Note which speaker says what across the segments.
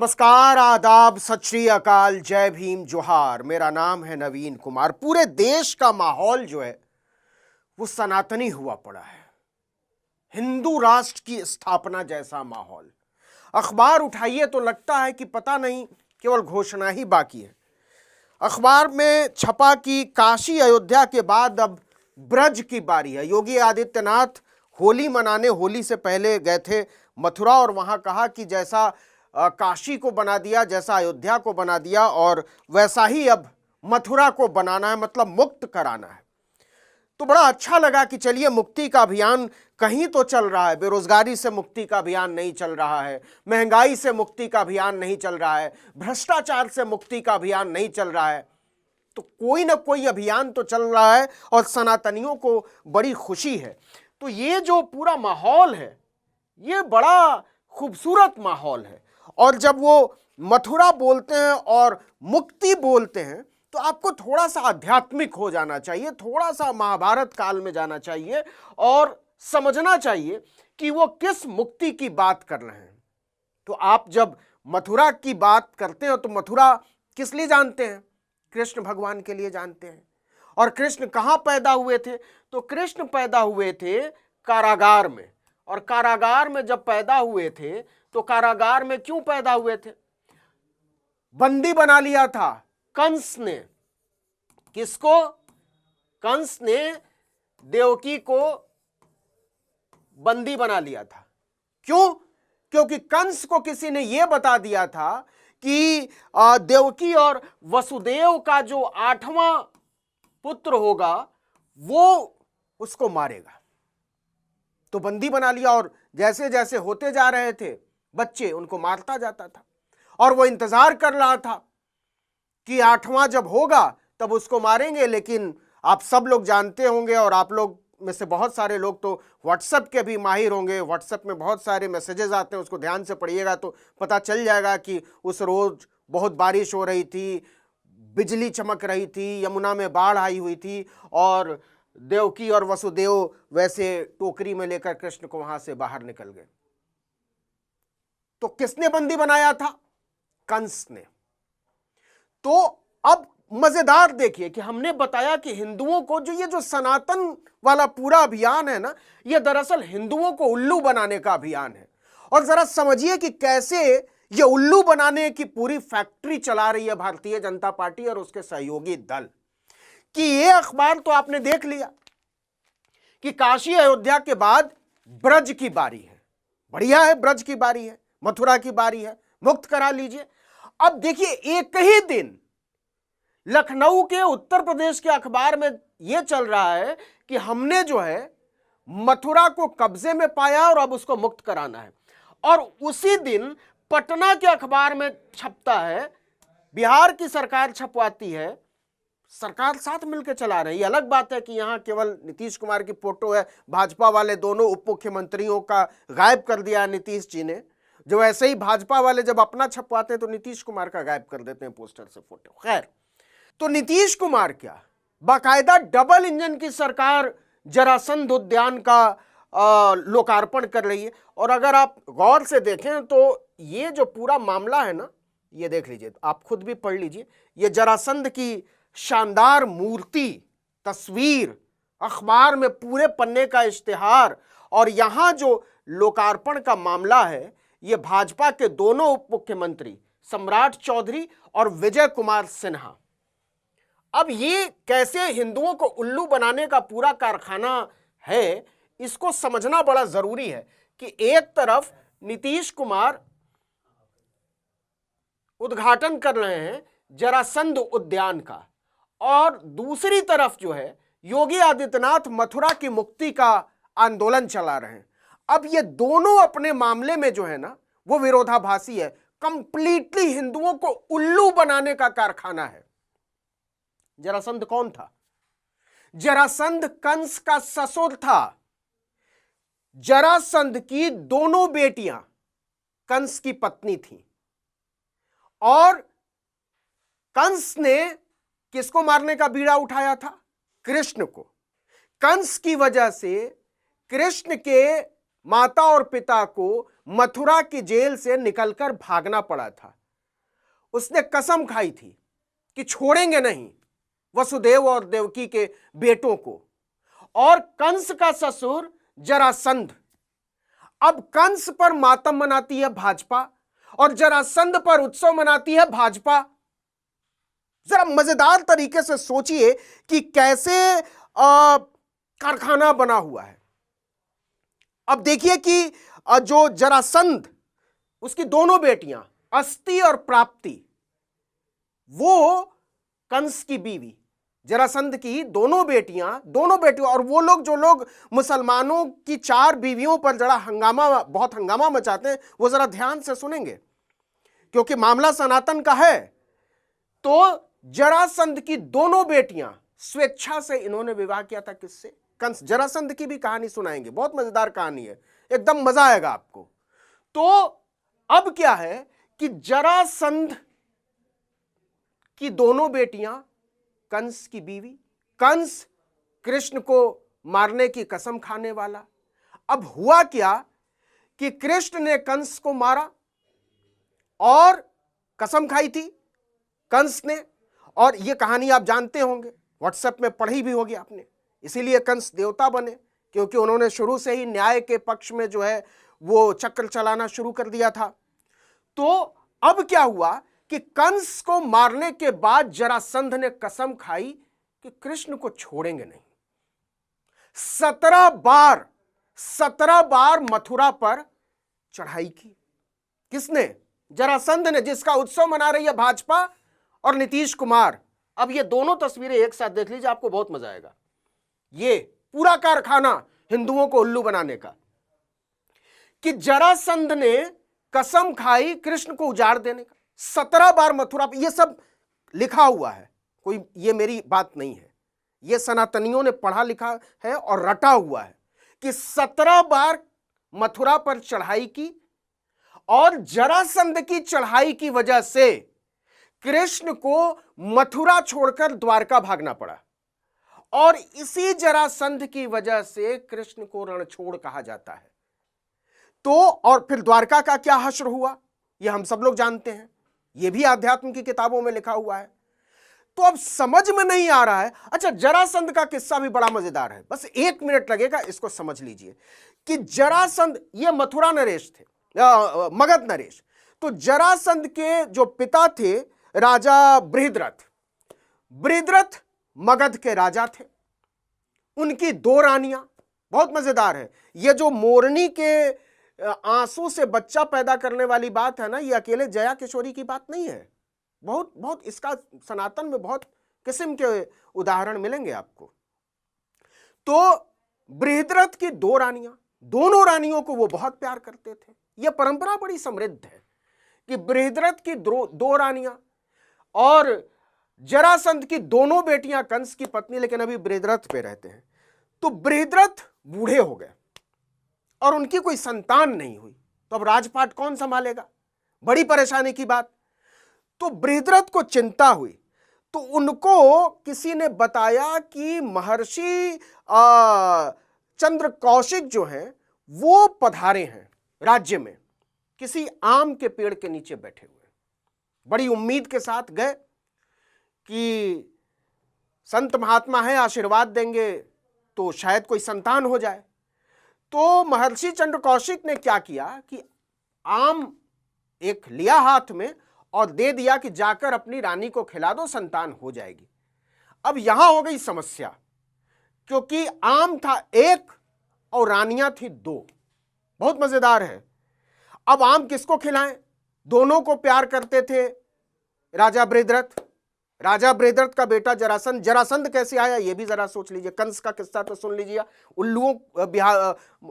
Speaker 1: नमस्कार, आदाब, सत श्री अकाल, जय भीम, जोहार। मेरा नाम है नवीन कुमार। पूरे देश का माहौल जो है वो सनातनी हुआ पड़ा है, हिंदू राष्ट्र की स्थापना जैसा माहौल। अखबार उठाइए तो लगता है कि पता नहीं केवल घोषणा ही बाकी है। अखबार में छपा कि काशी अयोध्या के बाद अब ब्रज की बारी है। योगी आदित्यनाथ होली मनाने होली से पहले गए थे मथुरा और वहां कहा कि जैसा काशी को बना दिया, जैसा अयोध्या को बना दिया, और वैसा ही अब मथुरा को बनाना है, मतलब मुक्त कराना है। तो बड़ा अच्छा लगा कि चलिए मुक्ति का अभियान कहीं तो चल रहा है। बेरोजगारी से मुक्ति का अभियान नहीं चल रहा है, महंगाई से मुक्ति का अभियान नहीं चल रहा है, भ्रष्टाचार से मुक्ति का अभियान नहीं चल रहा है। तो कोई ना कोई अभियान तो चल रहा है और सनातनियों को बड़ी खुशी है। तो ये जो पूरा माहौल है ये बड़ा खूबसूरत माहौल है। और जब वो मथुरा बोलते हैं और मुक्ति बोलते हैं तो आपको थोड़ा सा आध्यात्मिक हो जाना चाहिए, थोड़ा सा महाभारत काल में जाना चाहिए और समझना चाहिए कि वो किस मुक्ति की बात कर रहे हैं। तो आप जब मथुरा की बात करते हो तो मथुरा किस लिए जानते हैं? कृष्ण भगवान के लिए जानते हैं। और कृष्ण कहाँ पैदा हुए थे? तो कृष्ण पैदा हुए थे कारागार में। और कारागार में जब पैदा हुए थे तो कारागार में क्यों पैदा हुए थे? बंदी बना लिया था कंस ने। किसको? कंस ने देवकी को बंदी बना लिया था। क्यों? क्योंकि कंस को किसी ने यह बता दिया था कि देवकी और वसुदेव का जो 8वां पुत्र होगा वो उसको मारेगा। तो बंदी बना लिया और जैसे जैसे होते जा रहे थे बच्चे उनको मारता जाता था। और वो इंतजार कर रहा था कि 8वां जब होगा तब उसको मारेंगे। लेकिन आप सब लोग जानते होंगे और आप लोग में से बहुत सारे लोग तो व्हाट्सएप के भी माहिर होंगे। व्हाट्सएप में बहुत सारे मैसेजेस आते हैं, उसको ध्यान से पढ़िएगा तो पता चल जाएगा कि उस रोज बहुत बारिश हो रही थी, बिजली चमक रही थी, यमुना में बाढ़ आई हुई थी और देवकी और वसुदेव वैसे टोकरी में लेकर कृष्ण को वहां से बाहर निकल गए। तो किसने बंदी बनाया था? कंस ने। तो अब मजेदार देखिए कि हमने बताया कि हिंदुओं को जो ये जो सनातन वाला पूरा अभियान है ना, ये दरअसल हिंदुओं को उल्लू बनाने का अभियान है। और जरा समझिए कि कैसे ये उल्लू बनाने की पूरी फैक्ट्री चला रही है भारतीय जनता पार्टी और उसके सहयोगी दल। कि ये अखबार तो आपने देख लिया कि काशी अयोध्या के बाद ब्रज की बारी है। बढ़िया है, ब्रज की बारी है, मथुरा की बारी है, मुक्त करा लीजिए। अब देखिए एक ही दिन लखनऊ के उत्तर प्रदेश के अखबार में यह चल रहा है कि हमने जो है मथुरा को कब्जे में पाया और अब उसको मुक्त कराना है। और उसी दिन पटना के अखबार में छपता है, बिहार की सरकार छपवाती है, सरकार साथ मिलकर चला रही है। अलग बात है कि यहां केवल नीतीश कुमार की फोटो है, भाजपा वाले दोनों उप मुख्यमंत्रियों का गायब कर दिया नीतीश जी ने। जो ऐसे ही भाजपा वाले जब अपना छपवाते हैं तो नीतीश कुमार का गायब कर देते हैं पोस्टर से फोटो। खैर, तो नीतीश कुमार क्या, बाकायदा डबल इंजन की सरकार जरासंध उद्यान का लोकार्पण कर रही है। और अगर आप गौर से देखें तो ये जो पूरा मामला है ना, ये देख लीजिए, आप खुद भी पढ़ लीजिए। ये जरासंध की शानदार मूर्ति, तस्वीर, अखबार में पूरे पन्ने का इश्तिहार, और यहां जो लोकार्पण का मामला है ये भाजपा के दोनों उप मुख्यमंत्री सम्राट चौधरी और विजय कुमार सिन्हा। अब ये कैसे हिंदुओं को उल्लू बनाने का पूरा कारखाना है, इसको समझना बड़ा जरूरी है कि एक तरफ नीतीश कुमार उद्घाटन कर रहे हैं जरासंध उद्यान का और दूसरी तरफ जो है योगी आदित्यनाथ मथुरा की मुक्ति का आंदोलन चला रहे हैं। अब ये दोनों अपने मामले में जो है ना वो विरोधाभासी है, कंप्लीटली हिंदुओं को उल्लू बनाने का कारखाना है। जरासंध कौन था? जरासंध कंस का ससुर था। जरासंध की दोनों बेटियां कंस की पत्नी थी और कंस ने किसको मारने का बीड़ा उठाया था? कृष्ण को। कंस की वजह से कृष्ण के माता और पिता को मथुरा की जेल से निकलकर भागना पड़ा था। उसने कसम खाई थी कि छोड़ेंगे नहीं वसुदेव और देवकी के बेटों को। और कंस का ससुर जरासंध, अब कंस पर मातम मनाती है भाजपा और जरासंध पर उत्सव मनाती है भाजपा। जरा मजेदार तरीके से सोचिए कि कैसे कारखाना बना हुआ है। अब देखिए कि जो जरासंध, उसकी दोनों बेटियां अस्ति और प्राप्ति, वो कंस की बीवी, जरासंध की दोनों बेटियां और वो लोग जो लोग मुसलमानों की 4 बीवियों पर जरा बहुत हंगामा मचाते हैं, वो जरा ध्यान से सुनेंगे क्योंकि मामला सनातन का है। तो जरासंध की दोनों बेटियां स्वेच्छा से इन्होंने विवाह किया था किससे? कंस। जरासंध की भी कहानी सुनाएंगे, बहुत मजेदार कहानी है, एकदम मजा आएगा आपको। तो अब क्या है कि जरासंध की दोनों बेटियां कंस की बीवी, कंस कृष्ण को मारने की कसम खाने वाला। अब हुआ क्या कि कृष्ण ने कंस को मारा और कसम खाई थी कंस ने, और यह कहानी आप जानते होंगे, व्हाट्सएप में पढ़ी भी होगी आपने। इसीलिए कंस देवता बने क्योंकि उन्होंने शुरू से ही न्याय के पक्ष में जो है वो चक्र चलाना शुरू कर दिया था। तो अब क्या हुआ कि कंस को मारने के बाद जरासंध ने कसम खाई कि कृष्ण को छोड़ेंगे नहीं। 17 बार मथुरा पर चढ़ाई की। किसने? जरासंध ने, जिसका उत्सव मना रही है भाजपा और नीतीश कुमार। अब ये दोनों तस्वीरें एक साथ देख लीजिए, आपको बहुत मजा आएगा। ये पूरा कारखाना हिंदुओं को उल्लू बनाने का, कि जरासंध ने कसम खाई कृष्ण को उजाड़ देने का। 17 बार मथुरा पर, ये सब लिखा हुआ है, कोई ये मेरी बात नहीं है, ये सनातनियों ने पढ़ा लिखा है और रटा हुआ है कि 17 बार मथुरा पर चढ़ाई की, और जरासंध की चढ़ाई की वजह से कृष्ण को मथुरा छोड़कर द्वारका भागना पड़ा, और इसी जरासंध की वजह से कृष्ण को रणछोड़ कहा जाता है। तो और फिर द्वारका का क्या हश्र हुआ, यह हम सब लोग जानते हैं, यह भी आध्यात्म की किताबों में लिखा हुआ है। तो अब समझ में नहीं आ रहा है। अच्छा, जरासंध का किस्सा भी बड़ा मजेदार है, बस 1 मिनट लगेगा, इसको समझ लीजिए कि जरासंध, ये मथुरा नरेश थे, मगध नरेश। तो जरासंध के जो पिता थे राजा बृहद्रथ मगध के राजा थे। उनकी 2 रानियां, बहुत मजेदार है। ये जो मोरनी के आंसू से बच्चा पैदा करने वाली बात है ना, ये अकेले जया किशोरी की बात नहीं है, बहुत इसका सनातन में बहुत किस्म के उदाहरण मिलेंगे आपको। तो बृहद्रथ की 2 रानियां, दोनों रानियों को वो बहुत प्यार करते थे। यह परंपरा बड़ी समृद्ध है कि बृहद्रथ की 2 रानियां और जरासंध की दोनों बेटियां कंस की पत्नी, लेकिन अभी बृहद्रथ पे रहते हैं। तो बृहद्रथ बूढ़े हो गए और उनकी कोई संतान नहीं हुई, तो अब राजपाट कौन संभालेगा? बड़ी परेशानी की बात। तो बृहद्रथ को चिंता हुई, तो उनको किसी ने बताया कि महर्षि चंद्र कौशिक जो हैं वो पधारे हैं राज्य में, किसी आम के पेड़ के नीचे बैठे हुए। बड़ी उम्मीद के साथ गए कि संत महात्मा है, आशीर्वाद देंगे तो शायद कोई संतान हो जाए। तो महर्षि चंद्र कौशिक ने क्या किया कि आम एक लिया हाथ में और दे दिया कि जाकर अपनी रानी को खिला दो, संतान हो जाएगी। अब यहां हो गई समस्या, क्योंकि आम था 1 और रानियां थी 2। बहुत मजेदार है। अब आम किसको खिलाएं? दोनों को प्यार करते थे राजा बृहद्रथ का बेटा जरासंध कैसे आया ये भी जरा सोच लीजिए। कंस का किस्सा तो सुन लीजिए,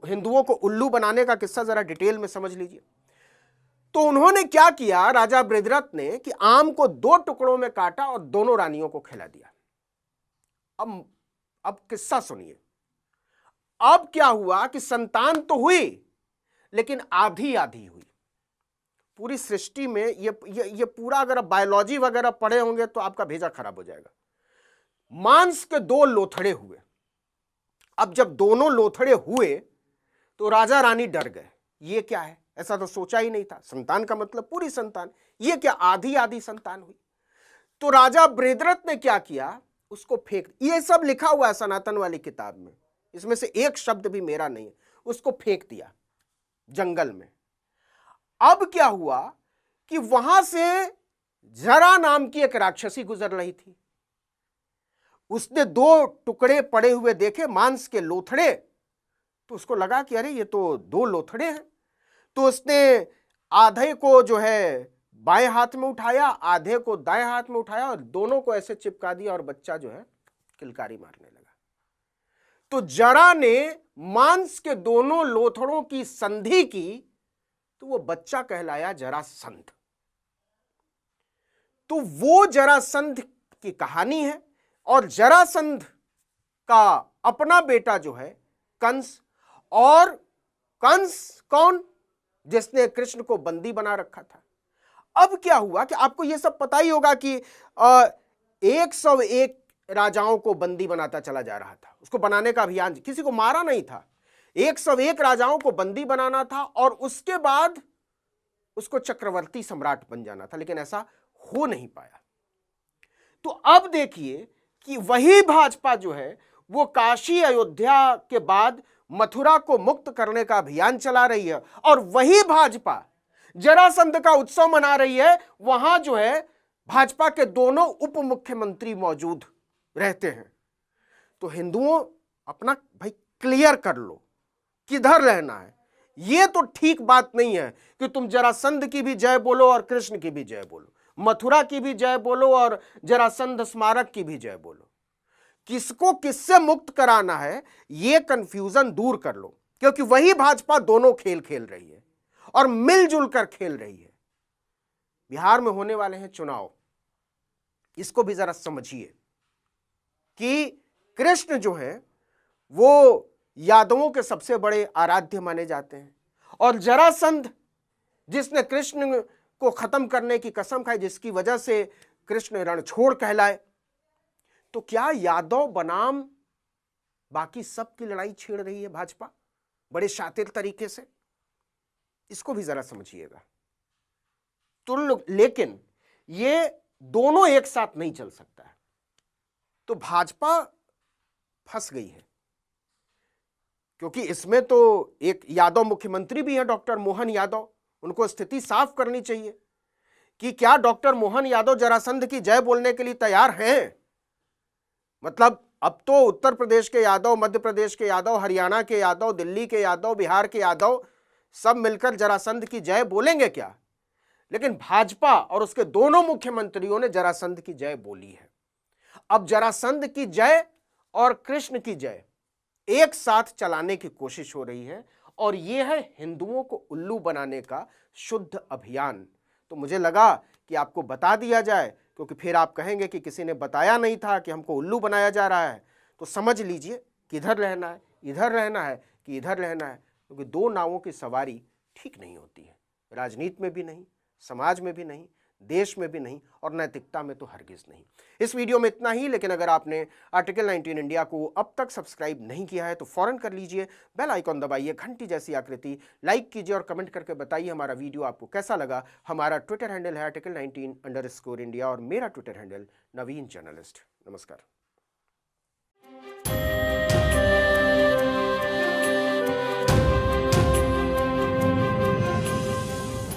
Speaker 1: हिंदुओं को उल्लू बनाने का किस्सा जरा डिटेल में समझ लीजिए। तो उन्होंने क्या किया, राजा बृहद्रथ ने, कि आम को 2 टुकड़ों में काटा और दोनों रानियों को खिला दिया। अब किस्सा सुनिए। अब क्या हुआ कि संतान तो हुई, लेकिन आधी हुई। पूरी सृष्टि में ये पूरा, अगर आप बायोलॉजी वगैरह पढ़े होंगे तो आपका भेजा खराब हो जाएगा। मांस के 2 लोथड़े हुए। अब जब दोनों लोथड़े हुए तो राजा रानी डर गए, ये क्या है, ऐसा तो सोचा ही नहीं था, संतान का मतलब पूरी संतान, ये क्या आधी आधी संतान हुई। तो राजा बृहद्रथ ने क्या किया, उसको फेंक, ये सब लिखा हुआ है सनातन वाली किताब में, इसमें से एक शब्द भी मेरा नहीं है, उसको फेंक दिया जंगल में। अब क्या हुआ कि वहां से जरा नाम की एक राक्षसी गुजर रही थी, उसने 2 टुकड़े पड़े हुए देखे मांस के लोथड़े, तो उसको लगा कि अरे ये तो 2 लोथड़े हैं। तो उसने आधे को जो है बाएं हाथ में उठाया, आधे को दाएं हाथ में उठाया और दोनों को ऐसे चिपका दिया और बच्चा जो है किलकारी मारने लगा। तो जरा ने मांस के दोनों लोथड़ों की संधि की, तो वो बच्चा कहलाया जरासंध। तो वो जरासंध की कहानी है। और जरासंध का अपना बेटा जो है कंस, और कंस कौन, जिसने कृष्ण को बंदी बना रखा था। अब क्या हुआ कि आपको यह सब पता ही होगा कि 101 राजाओं को बंदी बनाता चला जा रहा था, उसको बनाने का अभियान, किसी को मारा नहीं था, 101 राजाओं को बंदी बनाना था और उसके बाद उसको चक्रवर्ती सम्राट बन जाना था, लेकिन ऐसा हो नहीं पाया। तो अब देखिए कि वही भाजपा जो है वो काशी अयोध्या के बाद मथुरा को मुक्त करने का अभियान चला रही है, और वही भाजपा जरासंध का उत्सव मना रही है। वहां जो है भाजपा के दोनों उप मुख्यमंत्री मौजूद रहते हैं। तो हिंदुओं अपना भाई क्लियर कर लो किधर रहना है। यह तो ठीक बात नहीं है कि तुम जरासंध की भी जय बोलो और कृष्ण की भी जय बोलो, मथुरा की भी जय बोलो और जरासंध स्मारक की भी जय बोलो। किसको किससे मुक्त कराना है यह कंफ्यूजन दूर कर लो, क्योंकि वही भाजपा दोनों खेल खेल रही है और मिलजुल कर खेल रही है। बिहार में होने वाले हैं चुनाव, इसको भी जरा समझिए कि कृष्ण जो है वो यादवों के सबसे बड़े आराध्य माने जाते हैं, और जरासंध जिसने कृष्ण को खत्म करने की कसम खाई, जिसकी वजह से कृष्ण रणछोड़ कहलाए, तो क्या यादव बनाम बाकी सब की लड़ाई छेड़ रही है भाजपा बड़े शातिर तरीके से? इसको भी जरा समझिएगा। तो लेकिन ये दोनों एक साथ नहीं चल सकता है। तो भाजपा फंस गई है, क्योंकि इसमें तो एक यादव मुख्यमंत्री भी है डॉक्टर मोहन यादव, उनको स्थिति साफ करनी चाहिए कि क्या डॉक्टर मोहन यादव जरासंध की जय बोलने के लिए तैयार हैं। मतलब अब तो उत्तर प्रदेश के यादव, मध्य प्रदेश के यादव, हरियाणा के यादव, दिल्ली के यादव, बिहार के यादव सब मिलकर जरासंध की जय बोलेंगे क्या? लेकिन भाजपा और उसके दोनों मुख्यमंत्रियों ने जरासंध की जय बोली है। अब जरासंध की जय और कृष्ण की जय एक साथ चलाने की कोशिश हो रही है, और यह है हिंदुओं को उल्लू बनाने का शुद्ध अभियान। तो मुझे लगा कि आपको बता दिया जाए, क्योंकि फिर आप कहेंगे कि किसी ने बताया नहीं था कि हमको उल्लू बनाया जा रहा है। तो समझ लीजिए किधर रहना है, इधर रहना है कि इधर रहना है, क्योंकि 2 नावों की सवारी ठीक नहीं होती है, राजनीति में भी नहीं, समाज में भी नहीं, देश में भी नहीं, और नैतिकता में तो हरगिज नहीं। इस वीडियो में इतना ही, लेकिन अगर आपने आर्टिकल 19 इंडिया को अब तक सब्सक्राइब नहीं किया है तो फौरन कर लीजिए, बेल आइकॉन दबाइए, घंटी जैसी आकृति, लाइक कीजिए और कमेंट करके बताइए हमारा वीडियो आपको कैसा लगा। हमारा ट्विटर हैंडल है article19_India और मेरा ट्विटर हैंडल नवीन जर्नलिस्ट। नमस्कार।